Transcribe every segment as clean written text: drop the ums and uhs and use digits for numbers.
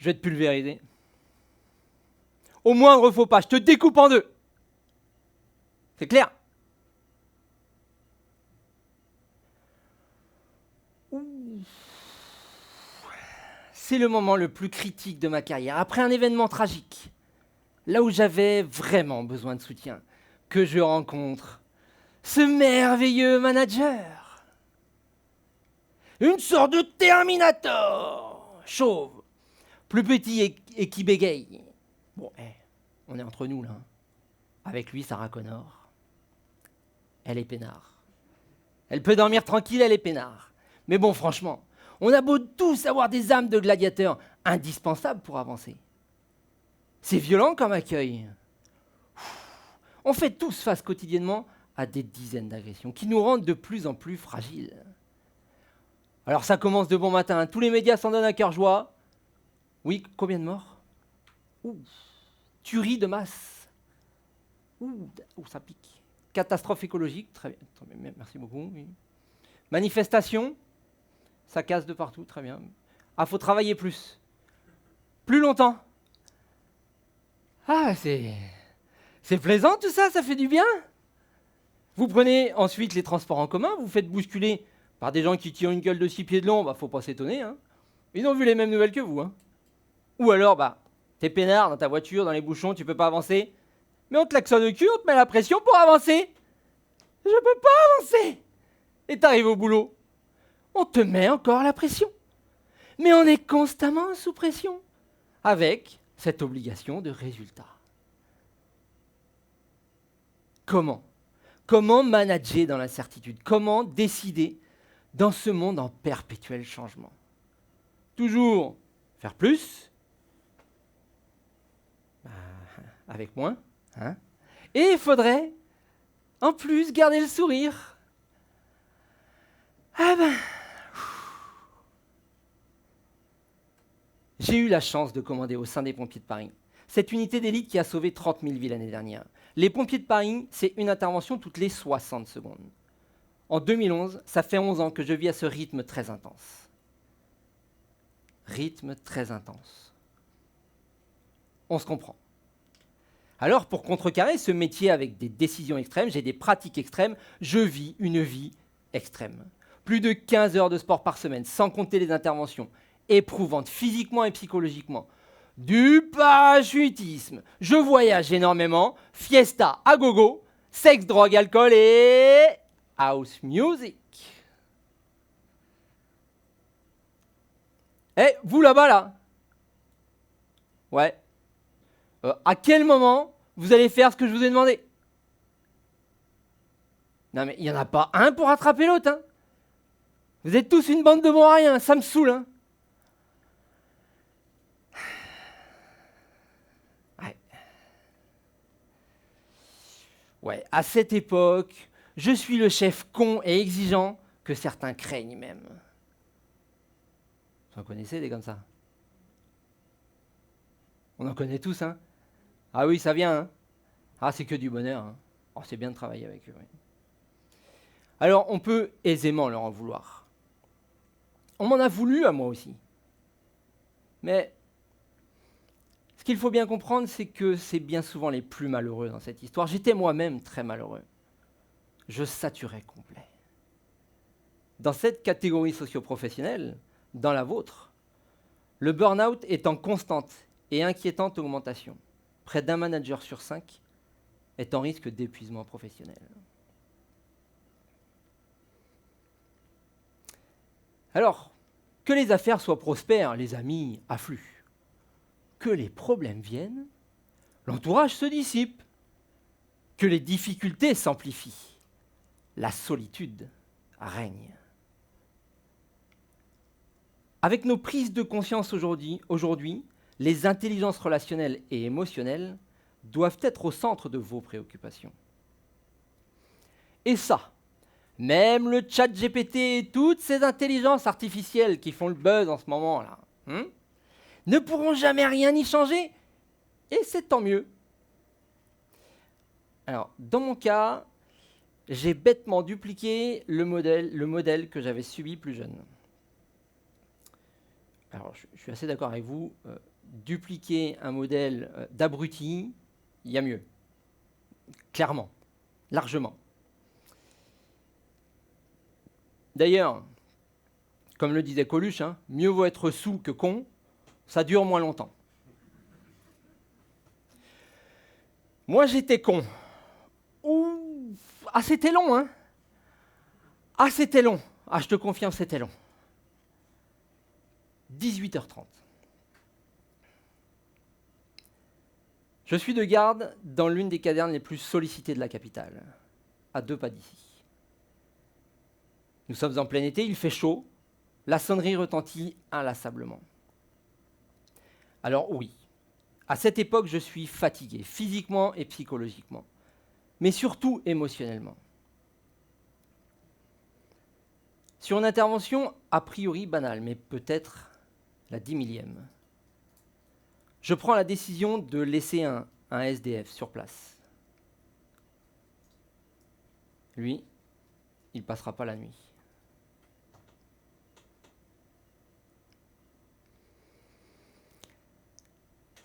je vais te pulvériser. Au moindre faux pas, je te découpe en deux. C'est clair? C'est le moment le plus critique de ma carrière. Après un événement tragique, là où j'avais vraiment besoin de soutien, que je rencontre ce merveilleux manager. Une sorte de Terminator, chauve, plus petit et qui bégaye. Bon, on est entre nous là. Hein. Avec lui, Sarah Connor, elle est peinard. Elle peut dormir tranquille, elle est peinard. Mais bon, franchement, on a beau tous avoir des âmes de gladiateurs indispensables pour avancer. C'est violent comme accueil. On fait tous face quotidiennement à des dizaines d'agressions qui nous rendent de plus en plus fragiles. Alors ça commence de bon matin, hein. Tous les médias s'en donnent à cœur joie. Oui, combien de morts? Tuerie de masse. Ça pique. Catastrophe écologique, très bien, merci beaucoup. Oui. Manifestation, ça casse de partout, très bien. Ah, faut travailler plus. Plus longtemps. Ah, c'est plaisant tout ça, ça fait du bien. Vous prenez ensuite les transports en commun, vous faites bousculer par des gens qui tirent une gueule de 6 pieds de long, faut pas s'étonner. Hein. Ils ont vu les mêmes nouvelles que vous. Hein. Ou alors, t'es peinard dans ta voiture, dans les bouchons, tu peux pas avancer. Mais on te klaxonne au cul, on te met la pression pour avancer. Je peux pas avancer. Et t'arrives au boulot. On te met encore la pression. Mais on est constamment sous pression. Avec cette obligation de résultat. Comment manager dans l'incertitude? Comment décider dans ce monde en perpétuel changement? Toujours faire plus, avec moins, hein? Et il faudrait, en plus, garder le sourire. J'ai eu la chance de commander au sein des pompiers de Paris. Cette unité d'élite qui a sauvé 30 000 vies l'année dernière. Les pompiers de Paris, c'est une intervention toutes les 60 secondes. En 2011, ça fait 11 ans que je vis à ce rythme très intense. Rythme très intense. On se comprend. Alors, pour contrecarrer ce métier avec des décisions extrêmes, j'ai des pratiques extrêmes, je vis une vie extrême. Plus de 15 heures de sport par semaine, sans compter les interventions éprouvantes physiquement et psychologiquement. Du parachutisme, je voyage énormément, fiesta à gogo, sexe, drogue, alcool et house music. Vous là-bas, là? Ouais. À quel moment vous allez faire ce que je vous ai demandé? Non mais il n'y en a pas un pour rattraper l'autre. Hein. Vous êtes tous une bande de bons à rien, ça me saoule. Hein. Ouais, à cette époque, je suis le chef con et exigeant que certains craignent même. Vous en connaissez des comme ça? On en connaît tous, hein? Ah oui, ça vient, hein? Ah, c'est que du bonheur, hein? Oh, c'est bien de travailler avec eux, oui. Alors, on peut aisément leur en vouloir. On m'en a voulu à moi aussi. Mais ce qu'il faut bien comprendre, c'est que c'est bien souvent les plus malheureux dans cette histoire. J'étais moi-même très malheureux. Je saturais complet. Dans cette catégorie socio-professionnelle, dans la vôtre, le burn-out est en constante et inquiétante augmentation. Près d'un manager sur 5 est en risque d'épuisement professionnel. Alors, que les affaires soient prospères, les amis affluent. Que les problèmes viennent, l'entourage se dissipe. Que les difficultés s'amplifient, la solitude règne. Avec nos prises de conscience aujourd'hui, les intelligences relationnelles et émotionnelles doivent être au centre de vos préoccupations. Et ça, même le chat GPT et toutes ces intelligences artificielles qui font le buzz en ce moment-là, ne pourront jamais rien y changer, et c'est tant mieux. Alors, dans mon cas, j'ai bêtement dupliqué le modèle que j'avais subi plus jeune. Alors, je suis assez d'accord avec vous, dupliquer un modèle d'abruti, il y a mieux. Clairement, largement. D'ailleurs, comme le disait Coluche, mieux vaut être saoul que con, ça dure moins longtemps. Moi, j'étais con. Ouh, c'était long, hein. C'était long. Je te confirme, c'était long. 18h30. Je suis de garde dans l'une des casernes les plus sollicitées de la capitale, à 2 pas d'ici. Nous sommes en plein été, il fait chaud, la sonnerie retentit inlassablement. Alors oui, à cette époque, je suis fatigué, physiquement et psychologiquement, mais surtout émotionnellement. Sur une intervention a priori banale, mais peut-être la 10 millième, je prends la décision de laisser un SDF sur place. Lui, il ne passera pas la nuit.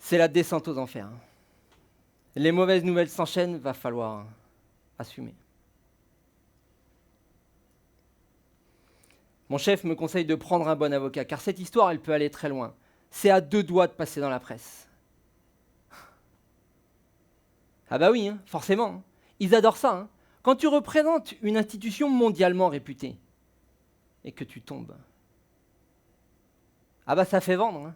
C'est la descente aux enfers. Les mauvaises nouvelles s'enchaînent, va falloir assumer. Mon chef me conseille de prendre un bon avocat, car cette histoire, elle peut aller très loin. C'est à 2 doigts de passer dans la presse. Ah bah oui, forcément. Ils adorent ça. Quand tu représentes une institution mondialement réputée et que tu tombes, ah bah ça fait vendre.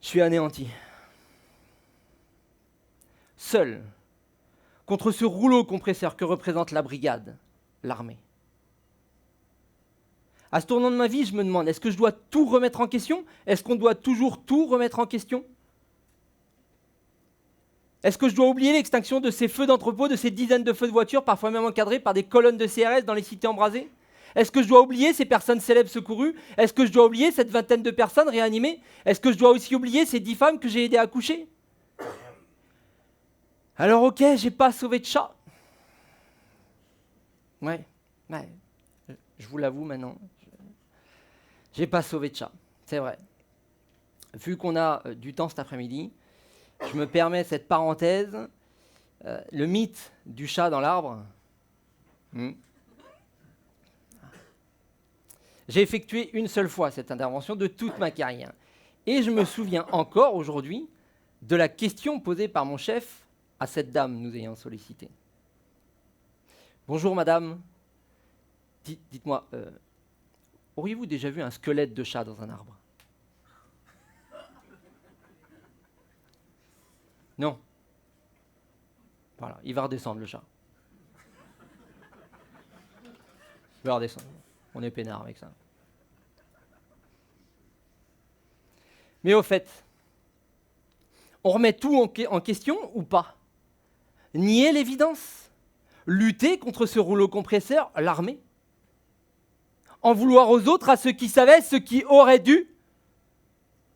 Je suis anéanti. Seul, contre ce rouleau compresseur que représente la brigade, l'armée. À ce tournant de ma vie, je me demande, est-ce que je dois tout remettre en question? Est-ce qu'on doit toujours tout remettre en question? Est-ce que je dois oublier l'extinction de ces feux d'entrepôt, de ces dizaines de feux de voitures, parfois même encadrés par des colonnes de CRS dans les cités embrasées? Est-ce que je dois oublier ces personnes célèbres secourues? Est-ce que je dois oublier cette vingtaine de personnes réanimées? Est-ce que je dois aussi oublier ces 10 femmes que j'ai aidées à accoucher? Alors ok, j'ai pas sauvé de chat. Ouais, je vous l'avoue maintenant. J'ai pas sauvé de chat, c'est vrai. Vu qu'on a du temps cet après-midi, je me permets cette parenthèse. Le mythe du chat dans l'arbre. J'ai effectué une seule fois cette intervention de toute ma carrière. Et je me souviens encore aujourd'hui de la question posée par mon chef à cette dame nous ayant sollicité. Bonjour madame, dites-moi, auriez-vous déjà vu un squelette de chat dans un arbre? Non. Voilà, il va redescendre le chat. Il va redescendre. On est peinard avec ça. Mais au fait, on remet tout en question ou pas? Nier l'évidence? Lutter contre ce rouleau compresseur, l'armée? En vouloir aux autres, à ceux qui savaient, ceux qui auraient dû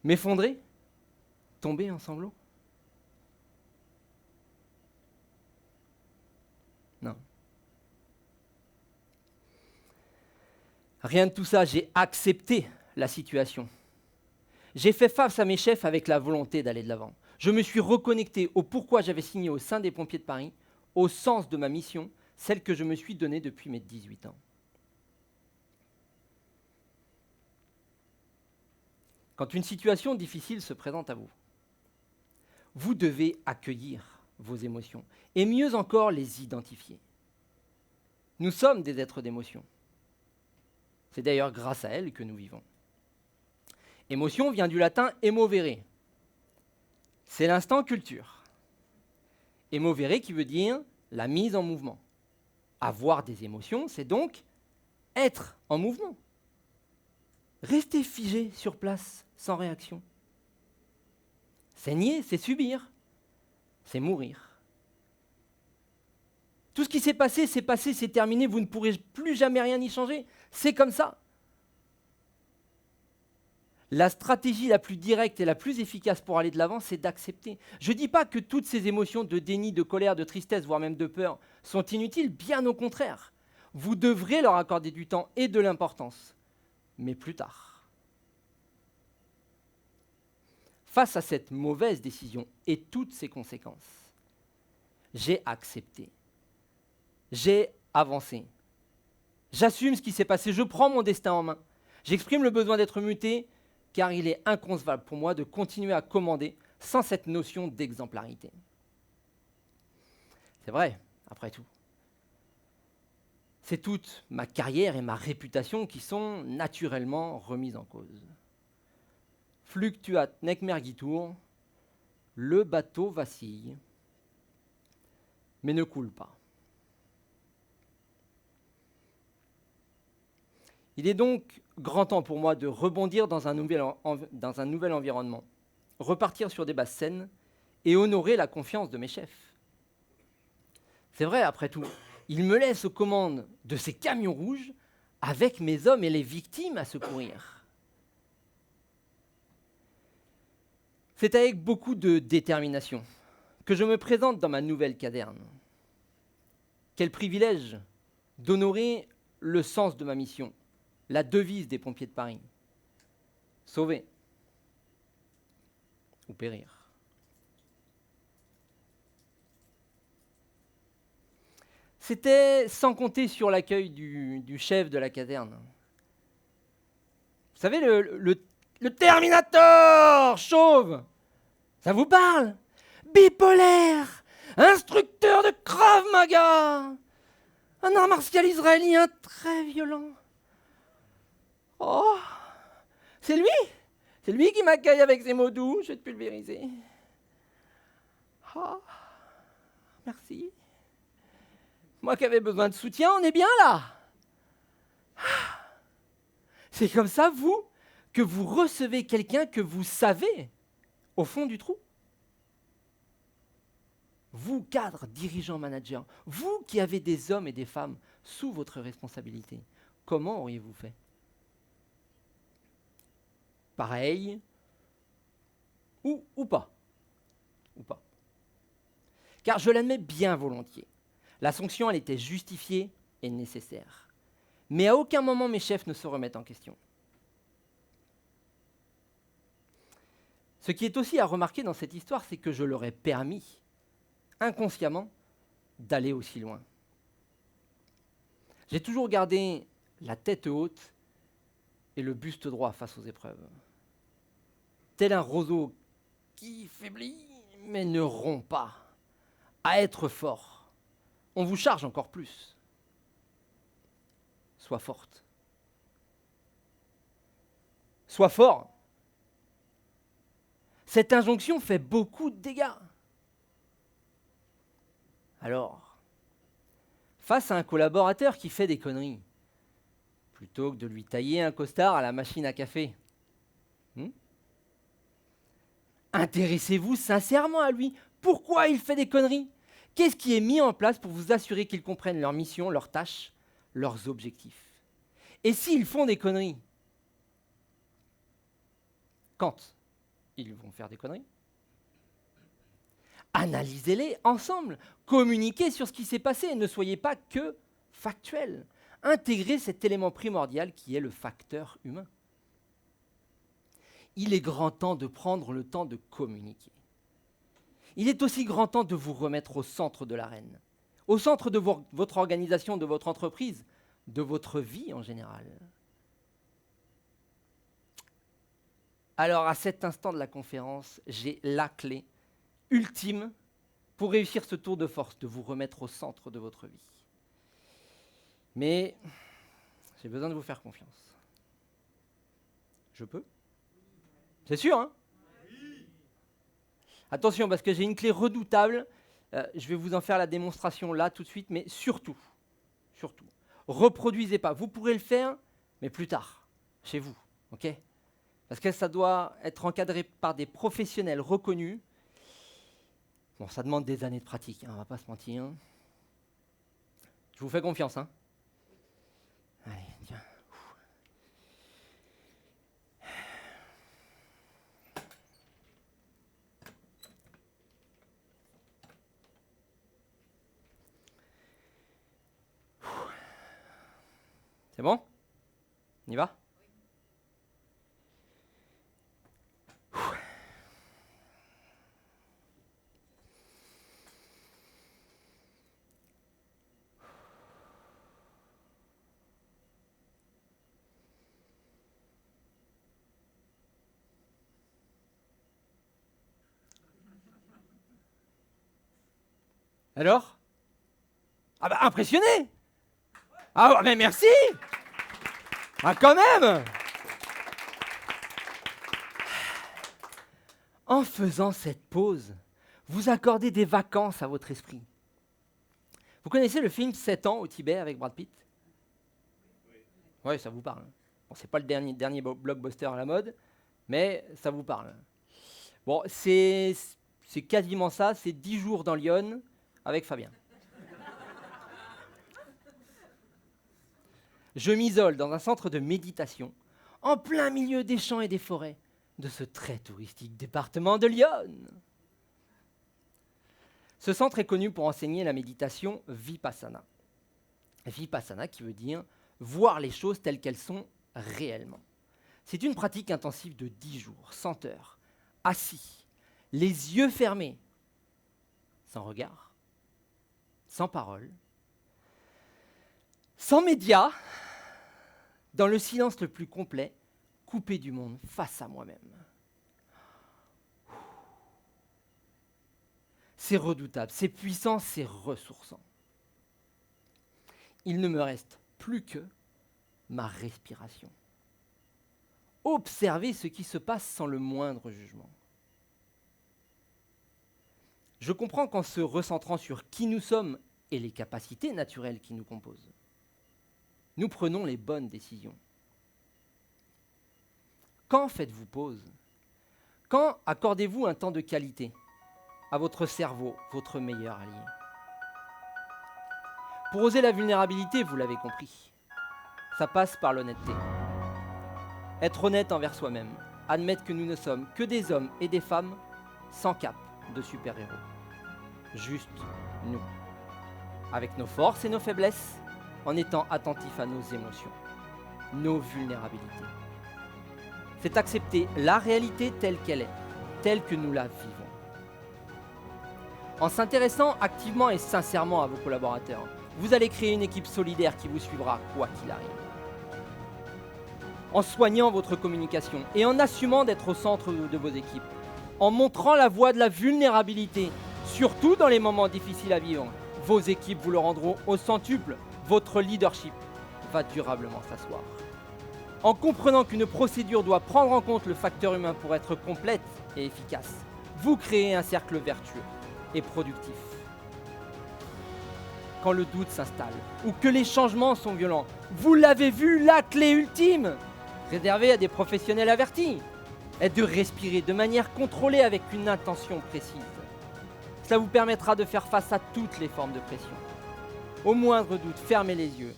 m'effondrer? Tomber en sanglots? Non. Rien de tout ça, j'ai accepté la situation. J'ai fait face à mes chefs avec la volonté d'aller de l'avant. Je me suis reconnecté au pourquoi j'avais signé au sein des Pompiers de Paris, au sens de ma mission, celle que je me suis donnée depuis mes 18 ans. Quand une situation difficile se présente à vous, vous devez accueillir vos émotions et mieux encore les identifier. Nous sommes des êtres d'émotion. C'est d'ailleurs grâce à elles que nous vivons. Émotion vient du latin emovere. C'est l'instant culture. Emovere qui veut dire la mise en mouvement. Avoir des émotions, c'est donc être en mouvement. Rester figé sur place, sans réaction. C'est nier, c'est subir, c'est mourir. Tout ce qui s'est passé, c'est terminé, vous ne pourrez plus jamais rien y changer. C'est comme ça. La stratégie la plus directe et la plus efficace pour aller de l'avant, c'est d'accepter. Je ne dis pas que toutes ces émotions de déni, de colère, de tristesse, voire même de peur, sont inutiles, bien au contraire. Vous devrez leur accorder du temps et de l'importance. mais plus tard. Face à cette mauvaise décision et toutes ses conséquences, j'ai accepté. J'ai avancé. J'assume ce qui s'est passé, je prends mon destin en main. J'exprime le besoin d'être muté, car il est inconcevable pour moi de continuer à commander sans cette notion d'exemplarité. C'est vrai, après tout. C'est toute ma carrière et ma réputation qui sont naturellement remises en cause. Fluctuat nec mergitur, le bateau vacille, mais ne coule pas. Il est donc grand temps pour moi de rebondir dans un nouvel environnement, repartir sur des bases saines et honorer la confiance de mes chefs. C'est vrai, après tout, ils me laissent aux commandes de ces camions rouges avec mes hommes et les victimes à secourir. C'est avec beaucoup de détermination que je me présente dans ma nouvelle caserne. Quel privilège d'honorer le sens de ma mission, la devise des pompiers de Paris. Sauver ou périr. C'était sans compter sur l'accueil du chef de la caserne. Vous savez, le Terminator chauve, ça vous parle? Bipolaire, instructeur de Krav Maga, un art martial israélien très violent. Oh, c'est lui qui m'accueille avec ses mots doux, je vais te pulvériser. Oh, merci. Moi qui avais besoin de soutien, on est bien là. C'est comme ça, vous, que vous recevez quelqu'un que vous savez au fond du trou. Vous, cadre, dirigeant, manager, vous qui avez des hommes et des femmes sous votre responsabilité, comment auriez-vous fait? Pareil ou pas? Ou pas? Car je l'admets bien volontiers. La sanction, elle était justifiée et nécessaire. Mais à aucun moment mes chefs ne se remettent en question. Ce qui est aussi à remarquer dans cette histoire, c'est que je leur ai permis, inconsciemment, d'aller aussi loin. J'ai toujours gardé la tête haute et le buste droit face aux épreuves. Tel un roseau qui faiblit, mais ne rompt pas. À être fort. On vous charge encore plus. Sois forte. Sois fort. Cette injonction fait beaucoup de dégâts. Alors, face à un collaborateur qui fait des conneries, plutôt que de lui tailler un costard à la machine à café, intéressez-vous sincèrement à lui. Pourquoi il fait des conneries? Qu'est-ce qui est mis en place pour vous assurer qu'ils comprennent leur mission, leurs tâches, leurs objectifs? Et s'ils font des conneries, quand ils vont faire des conneries, analysez-les ensemble, communiquez sur ce qui s'est passé, ne soyez pas que factuels. Intégrez cet élément primordial qui est le facteur humain. Il est grand temps de prendre le temps de communiquer. Il est aussi grand temps de vous remettre au centre de l'arène, au centre de votre organisation, de votre entreprise, de votre vie en général. Alors, à cet instant de la conférence, j'ai la clé ultime pour réussir ce tour de force, de vous remettre au centre de votre vie. Mais j'ai besoin de vous faire confiance. Je peux? C'est sûr, hein? Attention, parce que j'ai une clé redoutable. Je vais vous en faire la démonstration là, tout de suite, mais surtout, reproduisez pas. Vous pourrez le faire, mais plus tard, chez vous, ok? Parce que ça doit être encadré par des professionnels reconnus. Bon, ça demande des années de pratique, hein, on va pas se mentir. Hein. Je vous fais confiance, hein? Allez, tiens. C'est bon? On y va? Alors? Ah bah impressionné! Ah mais merci! Ah quand même! En faisant cette pause, vous accordez des vacances à votre esprit. Vous connaissez le film 7 ans au Tibet avec Brad Pitt? Oui, ça vous parle. Bon, c'est pas le dernier blockbuster à la mode, mais ça vous parle. Bon, c'est quasiment ça, c'est 10 jours dans Lyon avec Fabien. Je m'isole dans un centre de méditation, en plein milieu des champs et des forêts de ce très touristique département de Lyon. Ce centre est connu pour enseigner la méditation Vipassana. Vipassana qui veut dire voir les choses telles qu'elles sont réellement. C'est une pratique intensive de 10 jours, 100 heures, assis, les yeux fermés, sans regard, sans parole, sans médias, dans le silence le plus complet, coupé du monde face à moi-même. C'est redoutable, c'est puissant, c'est ressourçant. Il ne me reste plus que ma respiration. Observez ce qui se passe sans le moindre jugement. Je comprends qu'en se recentrant sur qui nous sommes et les capacités naturelles qui nous composent, nous prenons les bonnes décisions. Quand faites-vous pause? Quand accordez-vous un temps de qualité à votre cerveau, votre meilleur allié? Pour oser la vulnérabilité, vous l'avez compris, ça passe par l'honnêteté. Être honnête envers soi-même, admettre que nous ne sommes que des hommes et des femmes sans cape de super-héros. Juste nous, avec nos forces et nos faiblesses, en étant attentifs à nos émotions, nos vulnérabilités. C'est accepter la réalité telle qu'elle est, telle que nous la vivons. En s'intéressant activement et sincèrement à vos collaborateurs, vous allez créer une équipe solidaire qui vous suivra quoi qu'il arrive. En soignant votre communication et en assumant d'être au centre de vos équipes, en montrant la voie de la vulnérabilité, surtout dans les moments difficiles à vivre, vos équipes vous le rendront au centuple. Votre leadership va durablement s'asseoir. En comprenant qu'une procédure doit prendre en compte le facteur humain pour être complète et efficace, vous créez un cercle vertueux et productif. Quand le doute s'installe ou que les changements sont violents, vous l'avez vu, la clé ultime, réservée à des professionnels avertis, est de respirer de manière contrôlée avec une intention précise. Cela vous permettra de faire face à toutes les formes de pression. Au moindre doute, fermez les yeux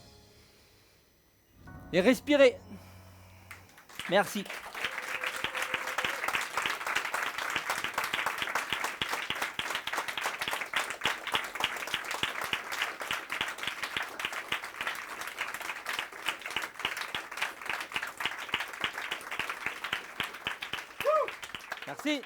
et respirez. Merci. Merci.